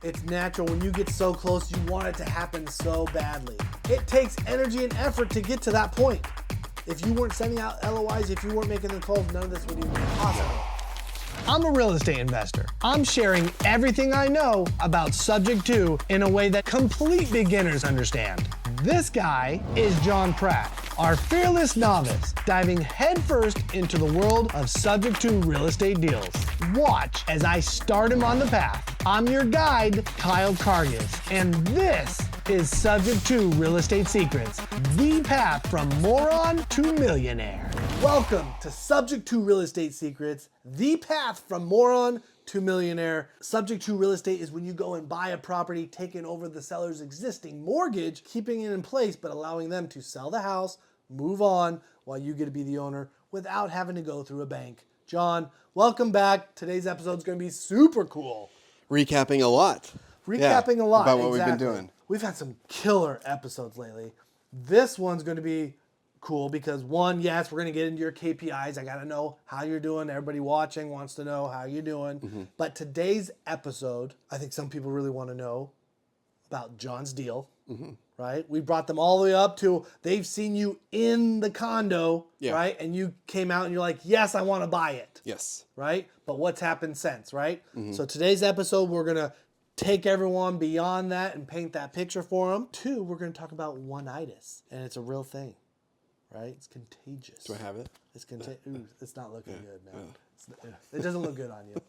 It's natural. When you get so close, you want it to happen so badly. It takes energy and effort to get to that point. If you weren't sending out LOIs, if you weren't making the calls, none of this would even be possible. I'm a real estate investor. I'm sharing everything I know about Subject to in a way that complete beginners understand. This guy is John Pratt, our fearless novice, diving headfirst into the world of Subject to real estate deals. Watch as I start him on the path. I'm your guide, Kyle Kargas, and this is Subject to Real Estate Secrets, the path from moron to millionaire. Welcome to Subject to Real Estate Secrets, the path from moron to millionaire. Subject to real estate is when you go and buy a property, taking over the seller's existing mortgage, keeping it in place, but allowing them to sell the house, move on, while you get to be the owner without having to go through a bank. John, welcome back. Today's episode is going to be super cool. Recapping a lot. Recapping a lot. About what exactly. we've been doing. We've had some killer episodes lately. This one's going to be cool because one, yes, we're going to get into your KPIs. I got to know how you're doing. Everybody watching wants to know how you're doing. Mm-hmm. But today's episode, I think some people really want to know about John's deal, right? We brought them all the way up to they've seen you in the condo, right? And you came out and you're like, yes, I want to buy it. Yes. Right? But what's happened since, right? So today's episode, we're going to take everyone beyond that and paint that picture for them. Two, we're going to talk about one-itis, and it's a real thing. Right? It's contagious. Do I have it? It's it's not looking good, man. It doesn't look good on you.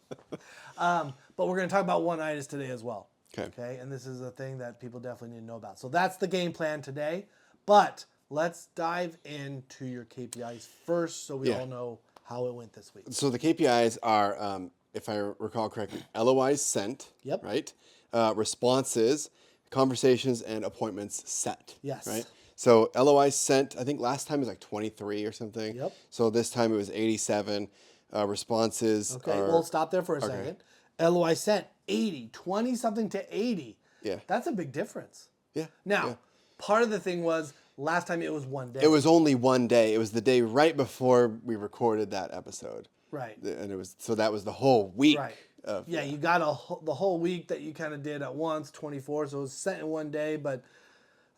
But we're going to talk about one-itis today as well. Okay. And this is a thing that people definitely need to know about. So that's the game plan today. But let's dive into your KPIs first so we all know how it went this week. So the KPIs are, if I recall correctly, LOIs sent, right? Responses, conversations, and appointments set. Yes. Right? So LOIs sent, I think last time it was like 23 or something. Yep. So this time it was 87. Responses we'll stop there for a second. LOI sent 80, 20 something to 80. Yeah. That's a big difference. Yeah. Now, part of the thing was last time it was one day. It was only one day. It was the day right before we recorded that episode. Right. And that was the whole week. Right. Of, you got the whole week that you kind of did at once, 24. So it was sent in one day, but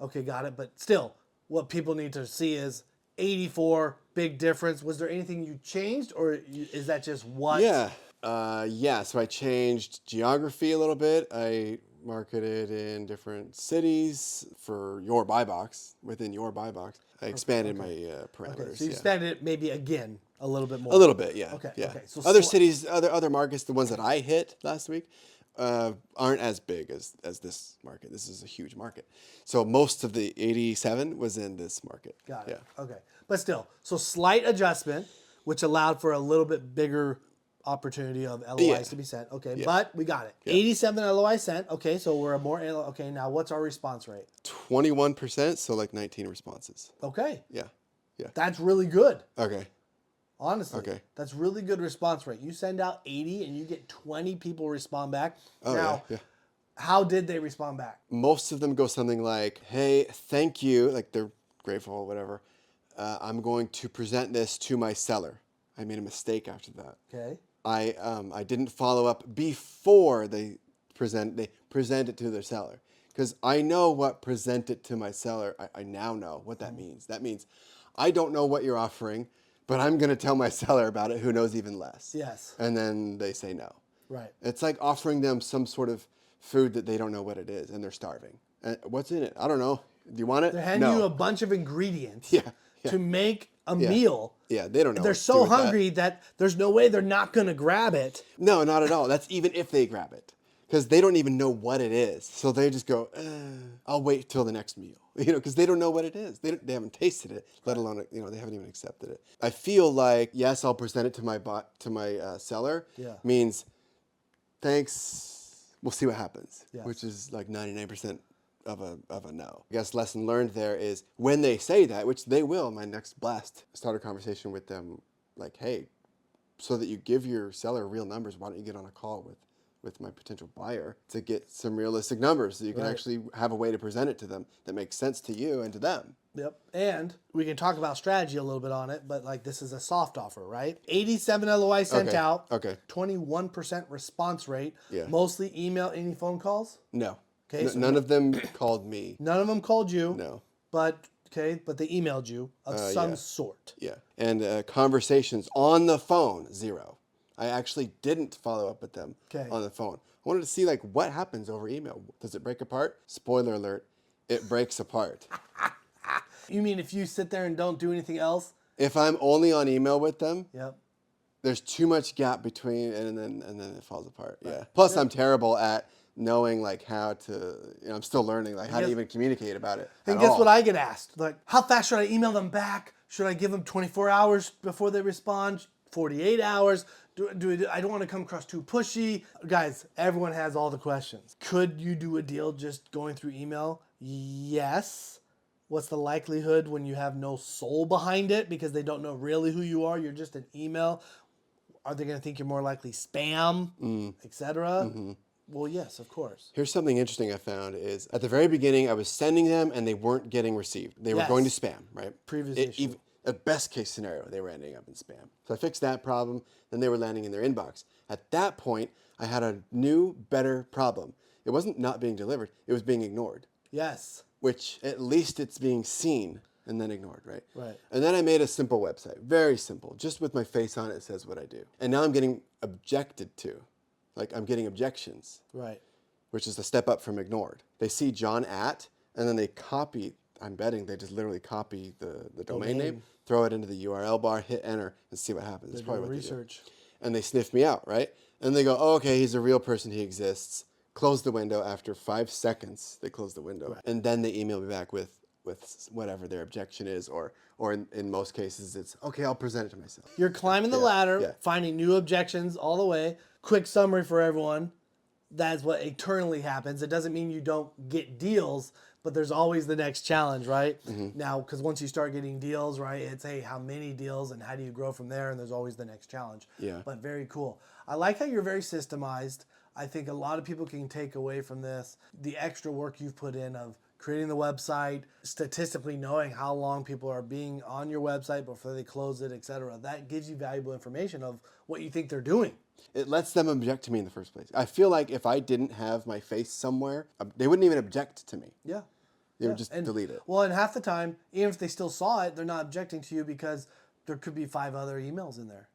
okay, got it. But still, what people need to see is 84, big difference. Was there anything you changed, or is that just what? Yeah. So I changed geography a little bit. I marketed in different cities for your buy box, within your buy box. I expanded my parameters. Okay, so you expanded it maybe again a little bit more. A little bit, yeah. Okay. So other cities, other markets, the ones that I hit last week, aren't as big as this market. This is a huge market. So most of the 87 was in this market. Got it. Yeah. Okay. But still, so slight adjustment, which allowed for a little bit bigger opportunity of LOIs to be sent. Okay, but we got it. 87 LOIs sent. Okay, so we're more. Okay, now what's our response rate? 21%, so like 19 responses. Okay. Yeah. That's really good. Okay. Honestly, that's really good response rate. You send out 80 and you get 20 people respond back. How did they respond back? Most of them go something like, hey, thank you. Like they're grateful or whatever. I'm going to present this to my seller. I made a mistake after that. Okay. I didn't follow up before they present it to their seller. Because I know what present it to my seller, I now know what that means. That means I don't know what you're offering, but I'm going to tell my seller about it who knows even less. Yes. And then they say no. Right. It's like offering them some sort of food that they don't know what it is and they're starving. What's in it? I don't know. Do you want it? They're handing you a bunch of ingredients to make a meal. Yeah, they don't know. They're so hungry that there's no way they're not going to grab it. No, not at all. That's even if they grab it. Because they don't even know what it is. So they just go, I'll wait till the next meal. Because they don't know what it is. They haven't tasted it, let alone, they haven't even accepted it. I feel like, yes, I'll present it to my seller. Yeah. Means, thanks, we'll see what happens. Yes. Which is like 99% of a no. I guess lesson learned there is when they say that, which they will, my next blast, start a conversation with them like, hey, so that you give your seller real numbers, why don't you get on a call with my potential buyer to get some realistic numbers so you can actually have a way to present it to them that makes sense to you and to them. Yep. And we can talk about strategy a little bit on it, but like this is a soft offer, right? 87 LOI sent Okay. out. Okay. 21% response rate. Yeah. Mostly email, any phone calls? No. Okay, so None of them called me. None of them called you. No. But they emailed you of some yeah. sort. Yeah. And conversations on the phone, 0. I actually didn't follow up with them Okay. on the phone. I wanted to see like what happens over email. Does it break apart? Spoiler alert, it breaks apart. You mean if you sit there and don't do anything else? If I'm only on email with them, Yep. there's too much gap between and then it falls apart. Yeah. Plus I'm terrible at knowing like how to, I'm still learning like how to even communicate about it. And guess what I get asked? Like, how fast should I email them back? Should I give them 24 hours before they respond? 48 hours? I don't want to come across too pushy. Guys, everyone has all the questions. Could you do a deal just going through email? Yes. What's the likelihood when you have no soul behind it because they don't know really who you are? You're just an email. Are they going to think you're more likely spam, etc.? Well, yes, of course. Here's something interesting I found is at the very beginning I was sending them and they weren't getting received. They were going to spam, right? Previous issue. A best case scenario, they were ending up in spam. So I fixed that problem, then they were landing in their inbox. At that point, I had a new, better problem. It wasn't not being delivered, it was being ignored. Yes. Which at least it's being seen and then ignored, right? Right. And then I made a simple website, very simple, just with my face on it, it says what I do. And now I'm getting objected to. Like I'm getting objections. Right. Which is a step up from ignored. They see John at, and then they copy, I'm betting they just literally copy the domain name, throw it into the URL bar, hit enter, and see what happens. That's probably what research. They do. And they sniff me out, right? And they go, oh, okay, he's a real person, he exists. Close the window. After 5 seconds, they close the window. Right. And then they email me back with whatever their objection is, or in most cases, it's, okay, I'll present it to myself. You're climbing the ladder, finding new objections all the way. Quick summary for everyone. That's what eternally happens. It doesn't mean you don't get deals, but there's always the next challenge, right? Now, because once you start getting deals, right, it's, hey, how many deals and how do you grow from there? And there's always the next challenge. Yeah. But very cool. I like how you're very systemized. I think a lot of people can take away from this the extra work you've put in of creating the website, statistically knowing how long people are being on your website before they close it, etc. That gives you valuable information of what you think they're doing. It lets them object to me in the first place. I feel like if I didn't have my face somewhere, they wouldn't even object to me. Yeah. They would just delete it. Well, and half the time, even if they still saw it, they're not objecting to you because there could be 5 other emails in there.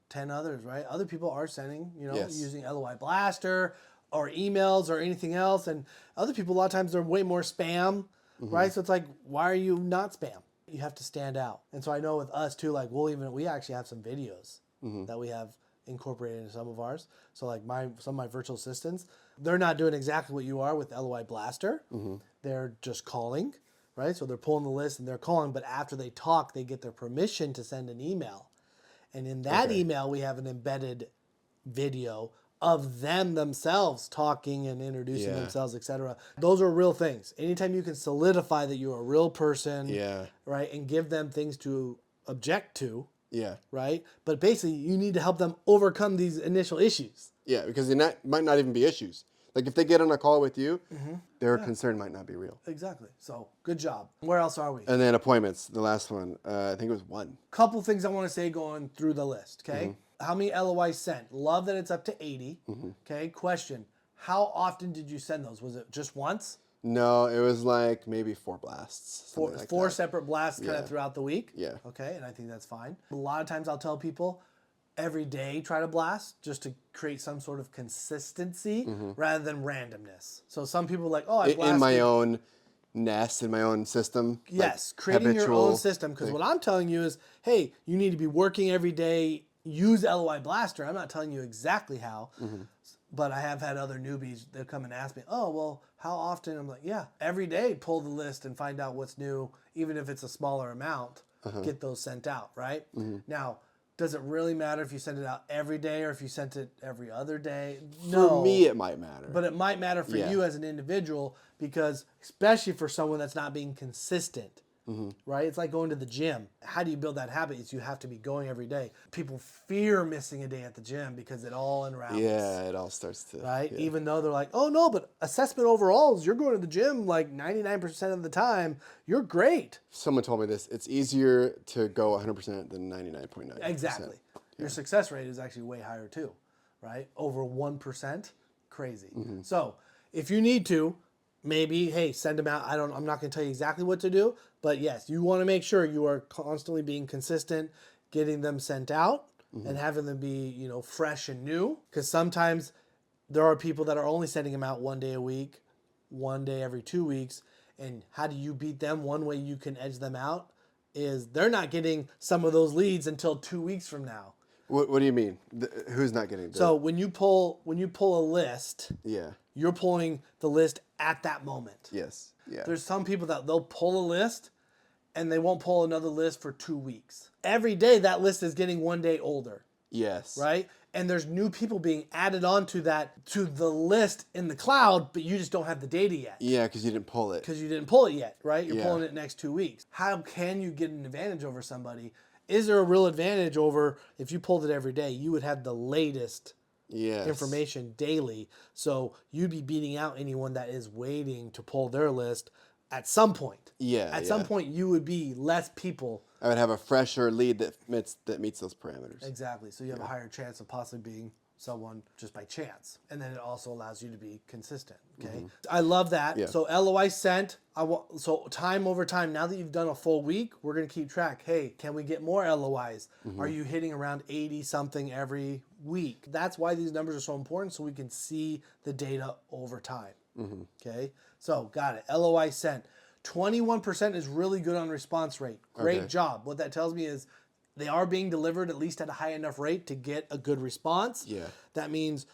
10 others, right? Other people are sending, using LOI Blaster or emails or anything else. And other people, a lot of times, they're way more spam, right? So it's like, why are you not spam? You have to stand out. And so I know with us too, like we actually have some videos that we have incorporated into some of ours. So like some of my virtual assistants, they're not doing exactly what you are with LOI Blaster. They're just calling, right? So they're pulling the list and they're calling, but after they talk, they get their permission to send an email. And in that email, we have an embedded video of them themselves talking and introducing themselves, etc. Those are real things. Anytime you can solidify that you're a real person, right, and give them things to object to, right? But basically, you need to help them overcome these initial issues. Yeah, because they might not even be issues. Like if they get on a call with you, their concern might not be real. Exactly. So good job. Where else are we? And then appointments, the last one, I think it was 1. Couple things I want to say going through the list, okay? How many LOIs sent? Love that it's up to 80. Okay, question. How often did you send those? Was it just once? No, it was like maybe 4 blasts. Four separate blasts kind of throughout the week? Yeah. Okay, and I think that's fine. A lot of times I'll tell people, every day try to blast just to create some sort of consistency rather than randomness. So some people are like, oh, I blasted. In my own nest, in my own system. Yes, like creating your own system. Because what I'm telling you is, hey, you need to be working every day, use LOI Blaster. I'm not telling you exactly how, but I have had other newbies that come and ask me, oh, well, how often? I'm like, yeah, every day pull the list and find out what's new, even if it's a smaller amount, get those sent out, right? Now, does it really matter if you send it out every day or if you sent it every other day? No. For me, it might matter. But it might matter for you as an individual because, especially for someone that's not being consistent, right? It's like going to the gym. How do you build that habit? Is you have to be going every day. People fear missing a day at the gym because it all unravels. Yeah, it all starts to. Right? Yeah. Even though they're like, oh no, but assessment overall is you're going to the gym like 99% of the time. You're great. Someone told me this. It's easier to go 100% than 99.9%. Exactly. Your success rate is actually way higher too, right? Over 1%. Crazy. So if you need to, maybe, hey, send them out. I'm not going to tell you exactly what to do, but yes, you want to make sure you are constantly being consistent, getting them sent out and having them be, fresh and new. Because sometimes there are people that are only sending them out 1 day a week, 1 day every 2 weeks. And how do you beat them? One way you can edge them out is they're not getting some of those leads until 2 weeks from now. What do you mean? Who's not getting? So when you pull a list, Yeah. you're pulling the list at that moment. Yes. Yeah. There's some people that they'll pull a list and they won't pull another list for 2 weeks. Every day that list is getting 1 day older, Yes. right? And there's new people being added on to the list in the cloud, but you just don't have the data yet. Yeah, because you didn't pull it. Because you didn't pull it yet, right? You're Yeah. pulling it next 2 weeks. How can you get an advantage over somebody? Is there a real advantage over if you pulled it every day? You would have the latest Yes. information daily. So you'd be beating out anyone that is waiting to pull their list at some point. Yeah. At some point, you would be less people. I would have a fresher lead that meets those parameters. Exactly. So you have a higher chance of possibly being someone just by chance. And then it also allows you to be consistent. Okay. I love that. Yeah. So LOI sent. So time over time, now that you've done a full week, we're going to keep track. Hey, can we get more LOIs? Are you hitting around 80 something every week? That's why these numbers are so important, so we can see the data over time. Okay. So got it. LOI sent. 21% is really good on response rate. Great job. What that tells me is they are being delivered at least at a high enough rate to get a good response. Yeah. That means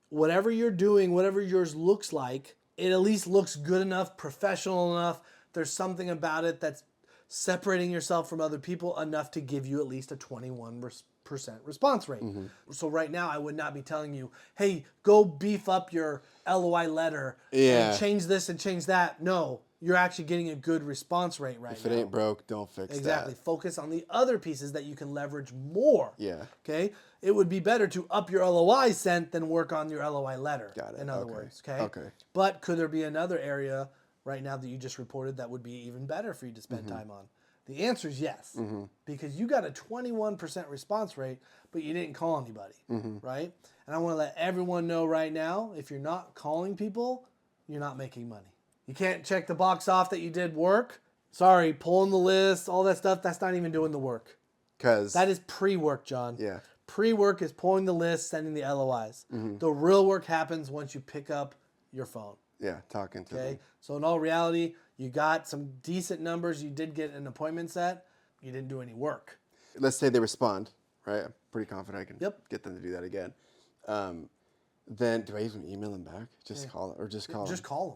whatever you're doing, whatever yours looks like, it at least looks good enough, professional enough. There's something about it that's separating yourself from other people enough to give you at least a 21% response rate. So right now, I would not be telling you, hey, go beef up your LOI letter and change this and change that. No, you're actually getting a good response rate right now. If it ain't broke, don't fix that. Exactly. Focus on the other pieces that you can leverage more. Yeah. Okay. It would be better to up your LOI sent than work on your LOI letter. Got it. In other Okay. words. Okay. Okay. But could there be another area right now that you just reported that would be even better for you to spend time on? The answer is yes. Because you got a 21% response rate, but you didn't call anybody. Right? And I want to let everyone know right now, if you're not calling people, you're not making money. You can't check the box off that you did work. Sorry, pulling the list, all that stuff, that's not even doing the work. Because That is pre-work, John. Yeah. Pre-work is pulling the list, sending the LOIs. The real work happens once you pick up your phone. Yeah, talking to Okay? them. So in all reality, you got some decent numbers. You did get an appointment set. You didn't do any work. Let's say they respond, right? I'm pretty confident I can Yep. get them to do that again. Then do I even email them back? Just call it, or just call Just them? call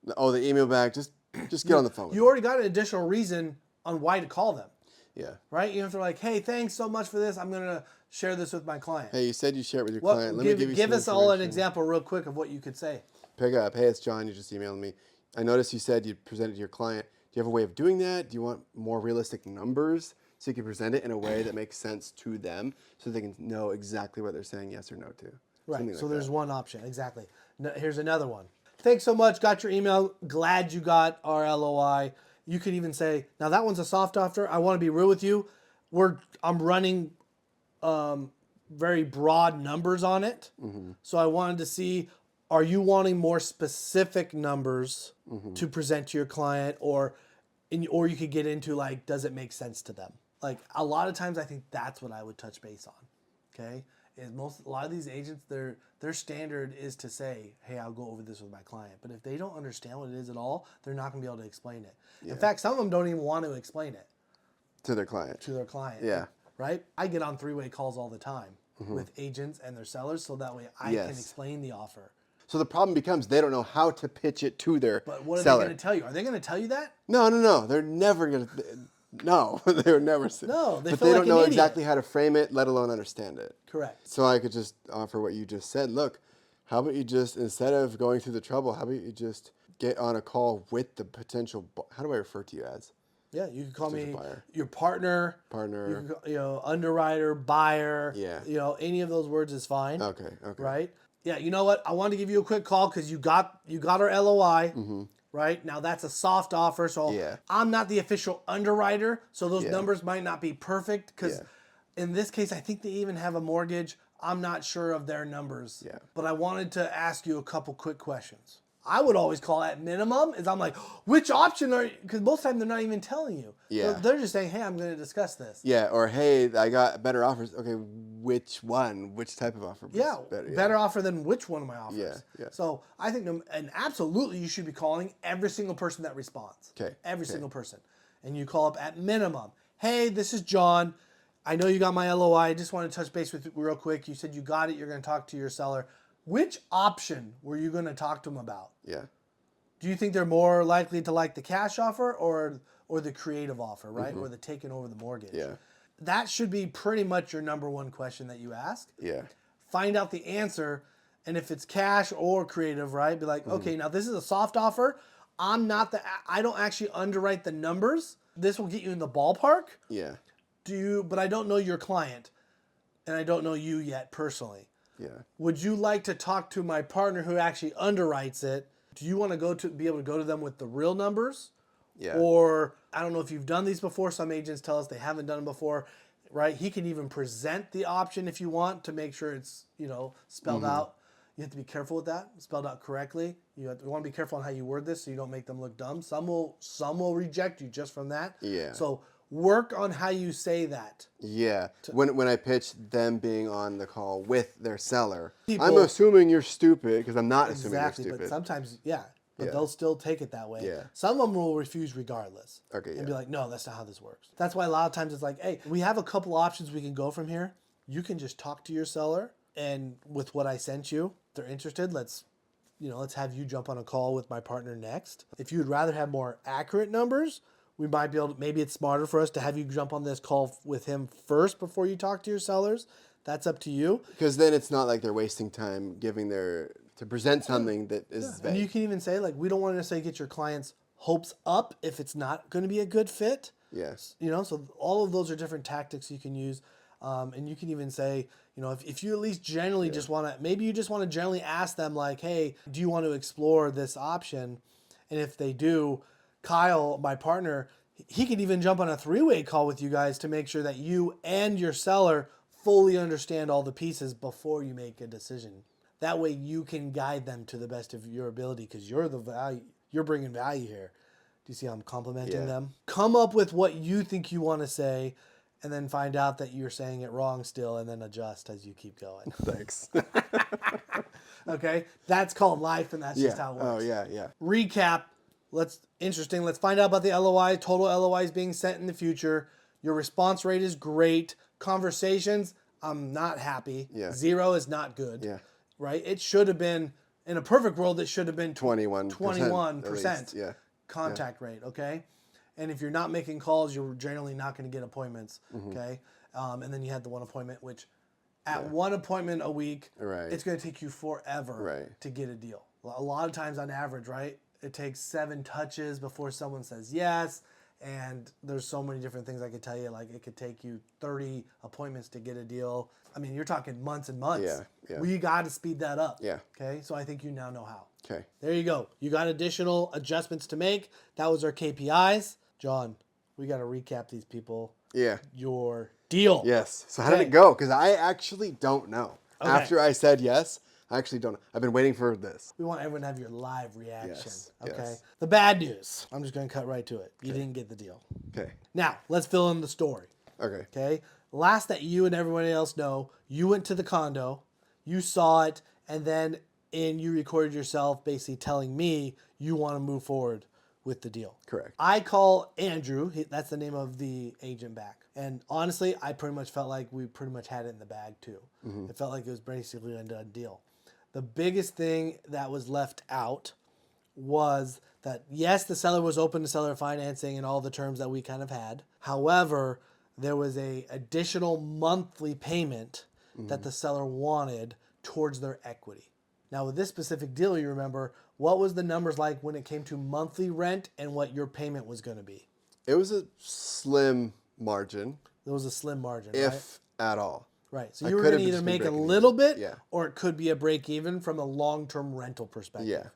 them. Oh, the email back. Just get on the phone with You them. already got an additional reason on why to call them. Yeah. Right? Even if they're like, hey, thanks so much for this. I'm going to share this with my client. Hey, you said you share it with your Well, client. Let me give you give some us all an information. example real quick of what you could say. Pick up. Hey, it's John. You just emailed me. I noticed you said you'd present it to your client. Do you have a way of doing that? Do you want more realistic numbers so you can present it in a way that makes sense to them so they can know exactly what they're saying yes or no to? Right. Something So like there's that. one option. Exactly. Here's another one. Thanks so much. Got your email. Glad you got our LOI. You could even say, now that one's a soft offer. I want to be real with you. I'm running very broad numbers on it. So I wanted to see, are you wanting more specific numbers to present to your client, or you could get into like, does it make sense to them? Like a lot of times I think that's what I would touch base on. Okay. A lot of these agents, their standard is to say, hey, I'll go over this with my client. But if they don't understand what it is at all, they're not going to be able to explain it. In fact, some of them don't even want to explain it To their client. to their client. Yeah. Right? I get on three-way calls all the time with agents and their sellers, so that way I can Yes. explain the offer. So the problem becomes they don't know how to pitch it to their But what are seller. they going to tell you? Are they going to tell you that? No. They're never going to. No, they would never say. No, they but feel they like don't an know idiot. exactly how to frame it, let alone understand it. Correct. So I could just offer what you just said. Look, how about you just, instead of going through the trouble, how about you just get on a call with the potential, how do I refer to you as? Yeah, you can call me buyer. your partner. Partner. You can, underwriter, buyer. Yeah. Any of those words is fine. Okay. Right? Yeah, you know what? I wanted to give you a quick call because you got our LOI. Right? Now that's a soft offer, so Yeah. I'm not the official underwriter, so those Yeah. numbers might not be perfect because Yeah. in this case, I think they even have a mortgage. I'm not sure of their numbers. Yeah. But I wanted to ask you a couple quick questions. I would always call at minimum is I'm like, which option are you? Because most of the time they're not even telling you. Yeah. They're just saying, hey, I'm going to discuss this. Yeah, or hey, I got better offers. Okay, which one? Which type of offer? Was Yeah, better offer than which one of my offers. Yeah. So I think, and absolutely you should be calling every single person that responds. Okay. Every single person. And you call up at minimum. Hey, this is John. I know you got my LOI. I just want to touch base with you real quick. You said you got it. You're going to talk to your seller. Which option were you going to talk to them about? Yeah. Do you think they're more likely to like the cash offer or the creative offer, right? Or the taking over the mortgage? Yeah. That should be pretty much your number one question that you ask. Yeah. Find out the answer, and if it's cash or creative, right? Be like, okay, now this is a soft offer. I don't actually underwrite the numbers. This will get you in the ballpark. Yeah. But I don't know your client, and I don't know you yet personally. Yeah. Would you like to talk to my partner who actually underwrites it? Do you want to be able to go to them with the real numbers? Yeah. Or I don't know if you've done these before. Some agents tell us they haven't done them before, right? He can even present the option if you want to make sure it's, spelled out. You have to be careful with that, spelled out correctly. You want to be careful on how you word this so you don't make them look dumb. Some will reject you just from that. Yeah. So work on how you say that. Yeah. When I pitch them being on the call with their seller, People- I'm assuming you're stupid because I'm not assuming Exactly, you're but stupid. sometimes, but Yeah. they'll still take it that way. Yeah. Some of them will refuse regardless. Okay, And yeah. be like, no, that's not how this works. That's why a lot of times it's like, hey, we have a couple options we can go from here. You can just talk to your seller, and with what I sent you, if they're interested, let's have you jump on a call with my partner next. If you'd rather have more accurate numbers, we might be able to, maybe it's smarter for us to have you jump on this call with him first before you talk to your sellers. That's up to you. Because then it's not like they're wasting time to present something that is vague. And you can even say, like, we don't want to necessarily get your clients' hopes up if it's not going to be a good fit. Yes. So all of those are different tactics you can use. And you can even say, if you at least generally just want to, maybe you just want to generally ask them like, hey, do you want to explore this option? And if they do, Kyle, my partner, he could even jump on a 3-way call with you guys to make sure that you and your seller fully understand all the pieces before you make a decision. That way you can guide them to the best of your ability because you're bringing value here. Do you see how I'm complimenting them? Come up with what you think you want to say and then find out that you're saying it wrong still and then adjust as you keep going. Thanks. Okay? That's called life and that's just how it works. Oh, yeah. Recap. Let's find out about the LOI. Total LOIs being sent in the future. Your response rate is great. Conversations, I'm not happy. Yeah. 0 is not good. Yeah. Right? It should have been, in a perfect world, it should have been 21%. Yeah. contact rate, okay? And if you're not making calls, you're generally not going to get appointments, okay? And then you had the one appointment, which at one appointment a week, it's going to take you forever to get a deal. A lot of times on average, right? It takes 7 touches before someone says yes. And there's so many different things I could tell you. Like it could take you 30 appointments to get a deal. I mean, you're talking months and months. Yeah. We got to speed that up. Yeah. Okay. So I think you now know how. Okay. There you go. You got additional adjustments to make. That was our KPIs. John, we got to recap these people. Yeah. Your deal. Yes. So how did it go? Because I actually don't know. Okay. After I said yes, I actually don't know. I've been waiting for this. We want everyone to have your live reaction. Yes, Okay. yes. The bad news. I'm just going to cut right to it. You didn't get the deal. Okay. Now, let's fill in the story. Okay. Okay. Last that you and everybody else know, you went to the condo, you saw it, and then you recorded yourself basically telling me you want to move forward with the deal. Correct. I call Andrew, that's the name of the agent back. And honestly, I pretty much felt like we pretty much had it in the bag too. It felt like it was basically a done deal. The biggest thing that was left out was that, yes, the seller was open to seller financing and all the terms that we kind of had. However, there was a additional monthly payment that the seller wanted towards their equity. Now, with this specific deal, you remember, what was the numbers like when it came to monthly rent and what your payment was going to be? It was a slim margin, There was a slim margin, right? if at all. Right. So I you were could going to have either just been make a breaking even. little bit, Yeah. or it could be a break even from a long-term rental perspective. Yeah.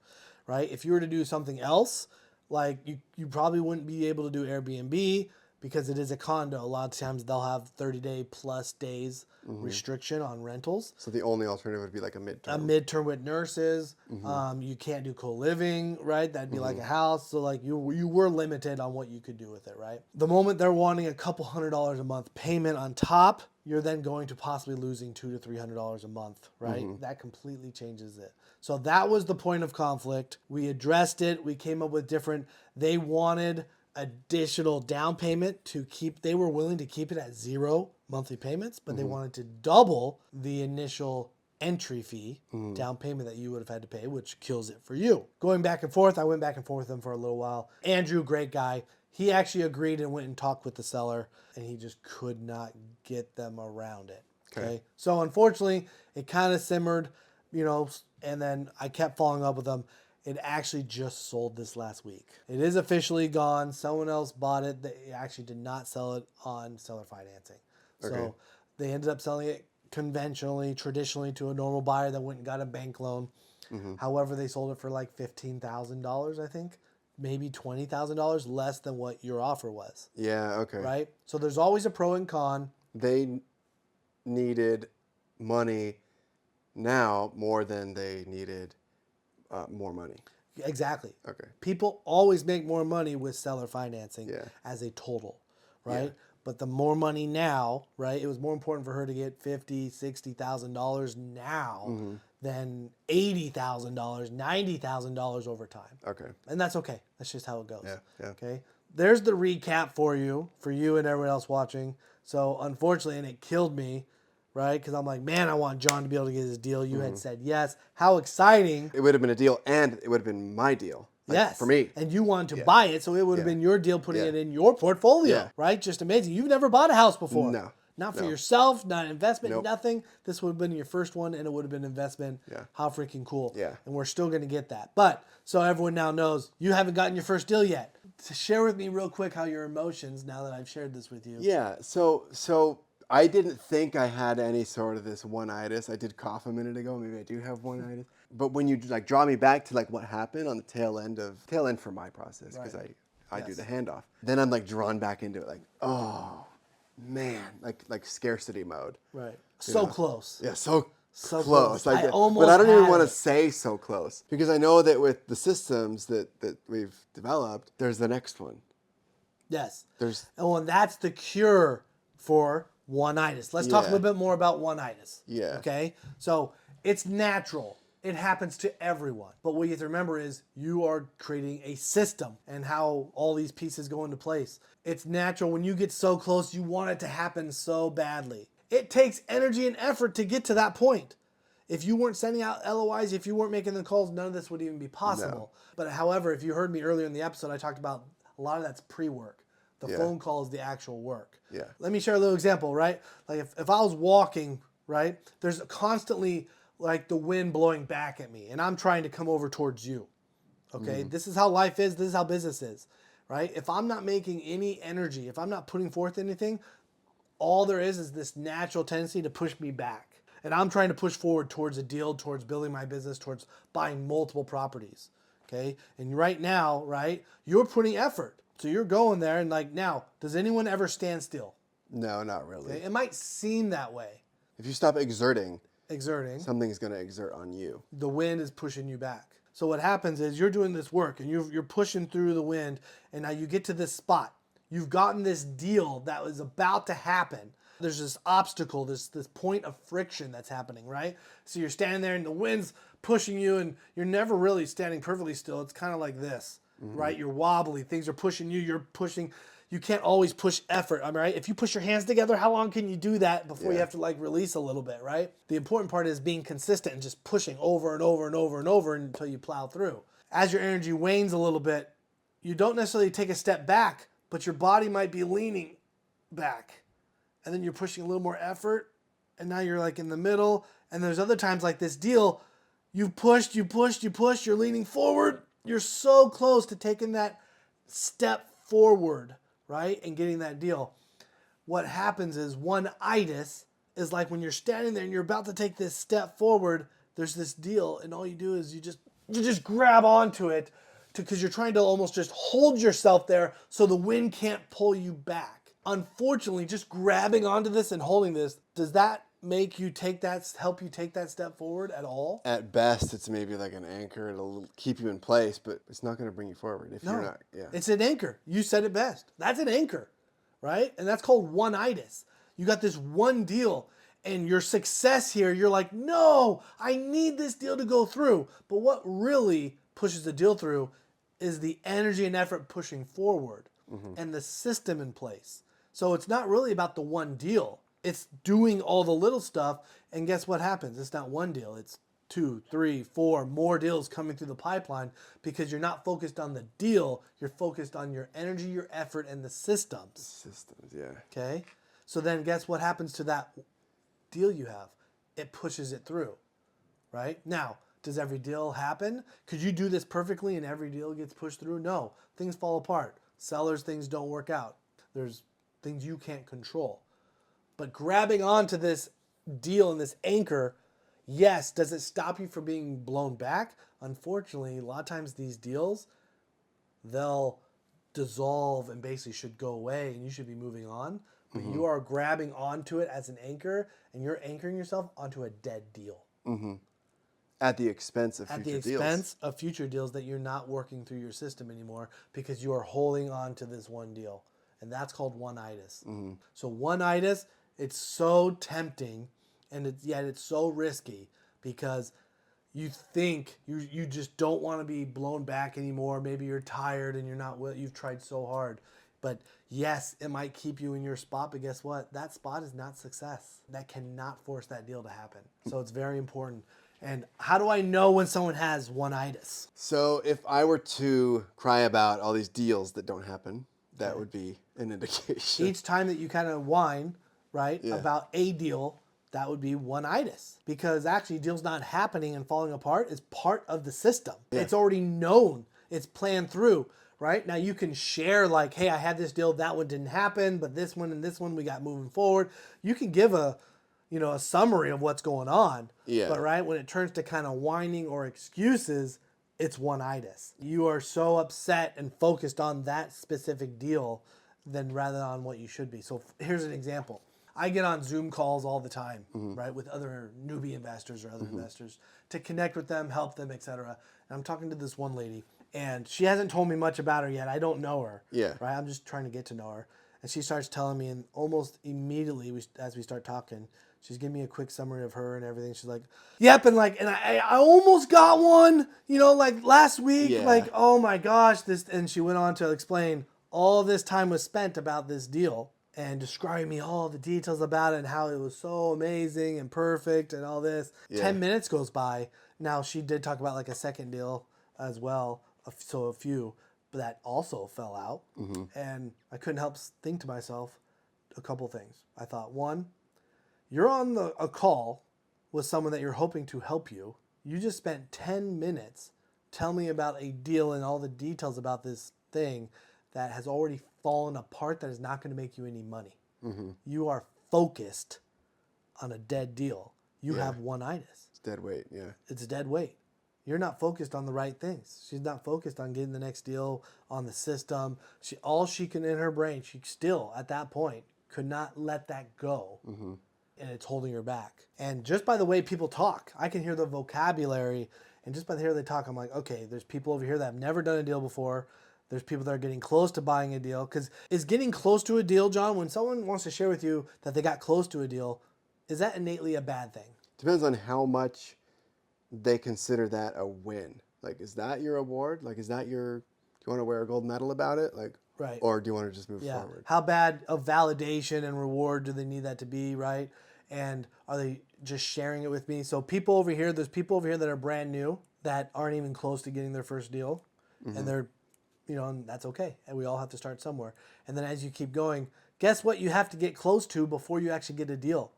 Right. If you were to do something else, like you probably wouldn't be able to do Airbnb because it is a condo. A lot of times they'll have 30-day plus days restriction on rentals. So the only alternative would be like a midterm. A midterm with nurses. You can't do co-living, right? That'd be like a house. So like you were limited on what you could do with it, right? The moment they're wanting a couple $100 a month payment on top, you're then going to possibly losing $200 to $300 a month, right? That completely changes it. So that was the point of conflict. We addressed it. We came up with different. They wanted additional down payment to keep. They were willing to keep it at 0 monthly payments, but they wanted to double the initial entry fee down payment that you would have had to pay, which kills it for you. Going back and forth, I went back and forth with them for a little while. Andrew, great guy. He actually agreed and went and talked with the seller, and he just could not get them around it. Okay. So unfortunately, it kind of simmered, and then I kept following up with them. It actually just sold this last week. It is officially gone. Someone else bought it. They actually did not sell it on seller financing. So they ended up selling it conventionally, traditionally to a normal buyer that went and got a bank loan. However, they sold it for like $15,000, I think. Maybe $20,000 less than what your offer was. Yeah, okay. Right? So there's always a pro and con. They needed money now more than they needed more money. Exactly. Okay. People always make more money with seller financing Yeah. as a total, right? Yeah. But the more money now, right? It was more important for her to get $50,000, $60,000 now than $80,000, $90,000 over time. Okay. And that's okay. That's just how it goes. Yeah, yeah. Okay. There's the recap for you and everyone else watching. So unfortunately, and it killed me, right? Because I'm like, man, I want John to be able to get his deal. You had said yes. How exciting. It would have been a deal, and it would have been my deal. Like, Yes. For me. And you wanted to buy it, so it would have Yeah. been your deal putting Yeah. it in your portfolio, Yeah. right? Just amazing. You've never bought a house before. No. Not for No. yourself, not an investment, Nope. nothing. This would have been your first one, and it would have been an investment. Yeah. How freaking cool. Yeah. And we're still going to get that. But, so everyone now knows, you haven't gotten your first deal yet. To share with me real quick how your emotions, now that I've shared this with you. Yeah. So I didn't think I had any sort of this one-itis. I did cough a minute ago. Maybe I do have one-itis. But when you like draw me back to like what happened on the tail end for my process, because I do the handoff, then I'm like drawn back into it, like, oh man, like scarcity mode. Right. So close. Yeah, so So close. close. I almost but I don't even had want to it. say so close, because I know that with the systems that we've developed, there's the next one. Yes. There's And that's the cure for one-itis. Let's talk a Yeah. little bit more about one-itis. Yeah. Okay? So it's natural. It happens to everyone. But what you have to remember is you are creating a system and how all these pieces go into place. It's natural. When you get so close, you want it to happen so badly. It takes energy and effort to get to that point. If you weren't sending out LOIs, if you weren't making the calls, none of this would even be possible. But however, if you heard me earlier in the episode, I talked about a lot of that's pre-work. The phone call is the actual work. Yeah. Let me share a little example, right? Like if I was walking, right, there's constantly like the wind blowing back at me and I'm trying to come over towards you. Okay? This is how life is. This is how business is, right? If I'm not making any energy, if I'm not putting forth anything, all there is this natural tendency to push me back. And I'm trying to push forward towards a deal, towards building my business, towards buying multiple properties. Okay? And right now, right, you're putting effort. So you're going there and like, now, does anyone ever stand still? no, not really. Okay? It might seem that way, If you stop exerting, exerting. something's going to exert on you. The wind is pushing you back. So what happens is you're doing this work and you're pushing through the wind, and now you get to this spot. You've gotten this deal that was about to happen. There's this obstacle, this point of friction that's happening, right? So you're standing there and the wind's pushing you and you're never really standing perfectly still. It's kind of like this, right? You're wobbly. Things are pushing you. You're pushing. You can't always push effort, all right? If you push your hands together, how long can you do that before you have to like release a little bit, right? The important part is being consistent and just pushing over and over and over and over until you plow through. As your energy wanes a little bit, you don't necessarily take a step back, but your body might be leaning back. And then you're pushing a little more effort, and now you're like in the middle. And there's other times like this deal, you've pushed, you're leaning forward. You're so close to taking that step forward, right, and getting that deal. What happens is one-itis is like when you're standing there and you're about to take this step forward, there's this deal, and all you do is you just grab onto it because you're trying to almost just hold yourself there so the wind can't pull you back. Unfortunately, just grabbing onto this and holding this, does that make you help you take that step forward at all? At best, it's maybe like an anchor. It'll keep you in place, but it's not going to bring you forward if you're not. Yeah. It's an anchor. You said it best. That's an anchor, right? And that's called one-itis. You got this one deal, and your success here, you're like, no, I need this deal to go through. But what really pushes the deal through is the energy and effort pushing forward and the system in place. So it's not really about the one deal. It's doing all the little stuff, and guess what happens? It's not one deal. It's 2, 3, 4 more deals coming through the pipeline because you're not focused on the deal. You're focused on your energy, your effort, and the systems. Systems, yeah. Okay? So then guess what happens to that deal you have? It pushes it through, right? Now, does every deal happen? Could you do this perfectly and every deal gets pushed through? No. Things fall apart. Sellers, things don't work out. There's things you can't control. But grabbing onto this deal and this anchor, yes, does it stop you from being blown back? Unfortunately, a lot of times these deals, they'll dissolve and basically should go away and you should be moving on. But you are grabbing onto it as an anchor and you're anchoring yourself onto a dead deal. At the expense of future deals. At the expense of future deals that you're not working through your system anymore because you are holding on to this one deal. And that's called one-itis. So one-itis, it's so tempting and yet it's so risky because you think you just don't want to be blown back anymore. Maybe you're tired and you've tried so hard. But yes, it might keep you in your spot, but guess what? That spot is not success. That cannot force that deal to happen. So it's very important. And how do I know when someone has one-itis? So if I were to cry about all these deals that don't happen, that would be an indication. Each time that you kind of whine, right, Yeah. about a deal, that would be one-itis. Because actually deals not happening and falling apart is part of the system. Yeah. It's already known. It's planned through, right? Now you can share like, hey, I had this deal, that one didn't happen, but this one and this one we got moving forward. You can give a summary of what's going on. Yeah. But right, when it turns to kind of whining or excuses, it's one-itis. You are so upset and focused on that specific deal than rather on what you should be. So here's an example. I get on Zoom calls all the time, right, with other newbie investors or other investors to connect with them, help them, etc. And I'm talking to this one lady, and she hasn't told me much about her yet. I don't know her. Yeah. Right. I'm just trying to get to know her. And she starts telling me, and almost immediately as we start talking, she's giving me a quick summary of her and everything. She's like, yep, and I almost got one, like last week. Yeah. Like, oh my gosh, this. And she went on to explain all this time was spent about this deal and describing me all the details about it and how it was so amazing and perfect and all this. Yeah. 10 minutes goes by. Now, she did talk about like a second deal as well, so a few, but that also fell out. And I couldn't help think to myself a couple things. I thought, one, you're on a call with someone that you're hoping to help you. You just spent 10 minutes telling me about a deal and all the details about this thing that has already fallen apart, that is not going to make you any money. You are focused on a dead deal. You have one-itis. It's dead weight, yeah. It's a dead weight. You're not focused on the right things. She's not focused on getting the next deal, on the system. All she can in her brain, she still, at that point, could not let that go. And it's holding her back. And just by the way people talk, I can hear the vocabulary, and just by the way they talk, I'm like, okay, there's people over here that have never done a deal before. There's people that are getting close to buying a deal. Because is getting close to a deal, John, when someone wants to share with you that they got close to a deal, is that innately a bad thing? Depends on how much they consider that a win. Like, is that your award? Like, is that do you want to wear a gold medal about it? Like, Right. Or do you want to just move forward? How bad of validation and reward do they need that to be, right? And are they just sharing it with me? So there's people over here that are brand new that aren't even close to getting their first deal. And they're, and that's okay. And we all have to start somewhere. And then as you keep going, guess what you have to get close to before you actually get a deal?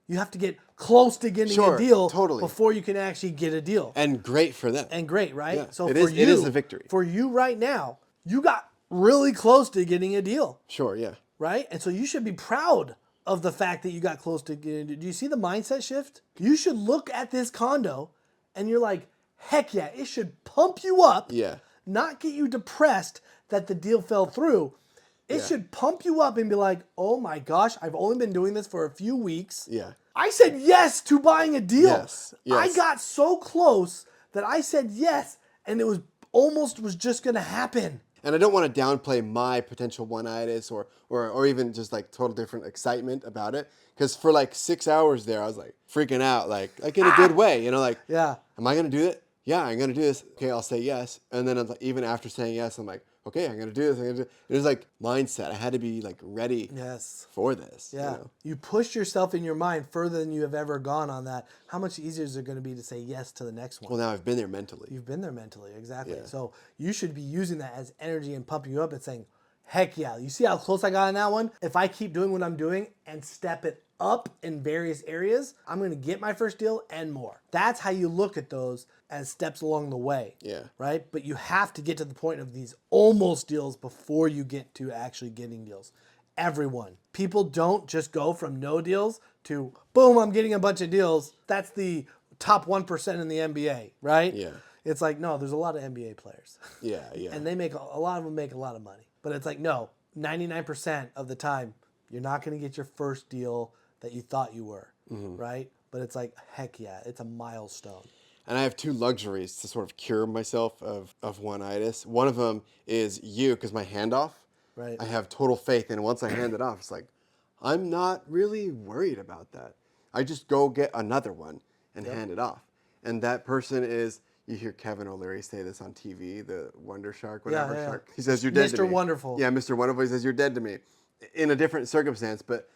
You have to get close to getting a deal before you can actually get a deal. And great for them. And great, right? Yeah. So it is a victory. For you right now, you got really close to getting a deal, Sure, yeah. right? And so you should be proud of the fact that you got close to getting. Do you see the mindset shift? You should look at this condo and you're like, heck yeah, it should pump you up, Yeah. not get you depressed that the deal fell through. It Yeah. should pump you up and be like, oh my gosh, I've only been doing this for a few weeks. Yeah. I said yes to buying a deal. Yes, yes. I got so close that I said yes, and it was almost was just gonna happen. And I don't want to downplay my potential one-itis or even just like total different excitement about it. Because for like 6 hours there, I was like freaking out, like in a good way, you know, like, Yeah. am I going to do it? Yeah, I'm going to do this. Okay, I'll say yes. And then even after saying yes, I'm like, okay, I'm going to do this. I'm gonna do it. It was like mindset. I had to be like ready Yes. for this. Yeah. You know? You push yourself in your mind further than you have ever gone on that. How much easier is it going to be to say yes to the next one? Well, now I've been there mentally. You've been there mentally, exactly. Yeah. So you should be using that as energy and pumping you up and saying, heck yeah, you see how close I got on that one? If I keep doing what I'm doing and step it up in various areas, I'm going to get my first deal and more. That's how you look at those as steps along the way. Yeah. Right? But you have to get to the point of these almost deals before you get to actually getting deals. Everyone. People don't just go from no deals to boom, I'm getting a bunch of deals. That's the top 1% in the NBA, right? Yeah. It's like, no, there's a lot of NBA players. Yeah, yeah. And they make a lot of them make a lot of money. But it's like, no, 99% of the time, you're not going to get your first deal that you thought you were, right? But it's like, heck yeah, it's a milestone. And I have two luxuries to sort of cure myself of one-itis. One of them is you, because my handoff, Right. I have total faith in. Once I hand it off, it's like, I'm not really worried about that. I just go get another one and hand it off. And that person is, you hear Kevin O'Leary say this on TV, the Wonder Shark, whatever Yeah. shark. He says, you're dead to Mr. me. Wonderful. Yeah, Mr. Wonderful. He says, you're dead to me. In a different circumstance, but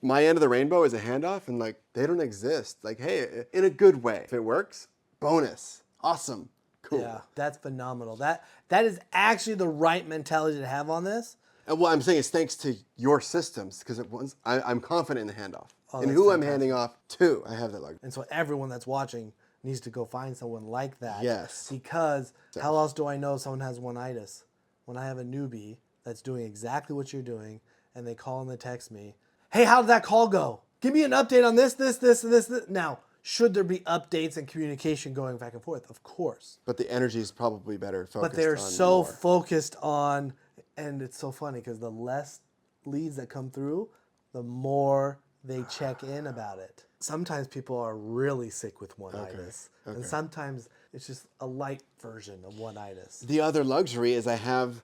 my end of the rainbow is a handoff, and like, they don't exist. Like, hey, in a good way. If it works, bonus. Awesome. Cool. Yeah, that's phenomenal. That is actually the right mentality to have on this. And what I'm saying is thanks to your systems, because I'm confident in the handoff. and that's who I'm fantastic. handing off to. I have that luxury. And so everyone that's watching needs to go find someone like that. Yes. Because how else do I know someone has one-itis? When I have a newbie that's doing exactly what you're doing, and they call and they text me, hey, how did that call go? Give me an update on this, and this. Now, should there be updates and communication going back and forth? Of course. But the energy is probably better focused But they're on so more. focused on, and it's so funny because the less leads that come through, the more they check in about it. Sometimes people are really sick with one-itis. And sometimes it's just a light version of one-itis. The other luxury is I have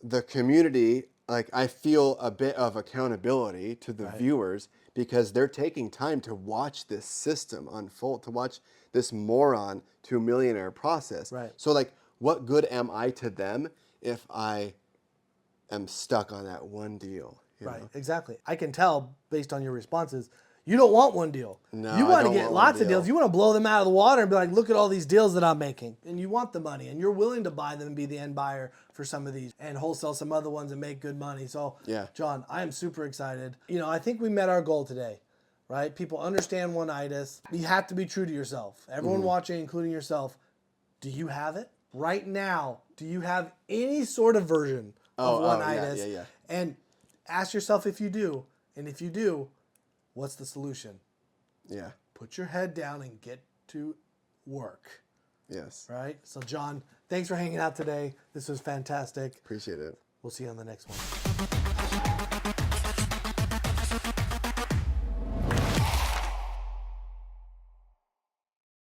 the community, like I feel a bit of accountability to the viewers because they're taking time to watch this system unfold, to watch this moron to millionaire process. Right. So like, what good am I to them if I am stuck on that one deal? You Right, know? exactly. I can tell based on your responses, you don't want one deal. No, you I want to don't get want one lots of deal. deals. You want to blow them out of the water and be like, look at all these deals that I'm making. And you want the money and you're willing to buy them and be the end buyer for some of these and wholesale some other ones and make good money. So, Yeah. John, I am super excited. You know, I think we met our goal today, right? People understand one-itis. You have to be true to yourself. Everyone watching, including yourself, do you have it? Right now, do you have any sort of version of one-itis? yeah. And ask yourself if you do. And if you do, what's the solution? Yeah. Put your head down and get to work, Yes. right? So, John, thanks for hanging out today. This was fantastic. Appreciate it. We'll see you on the next one.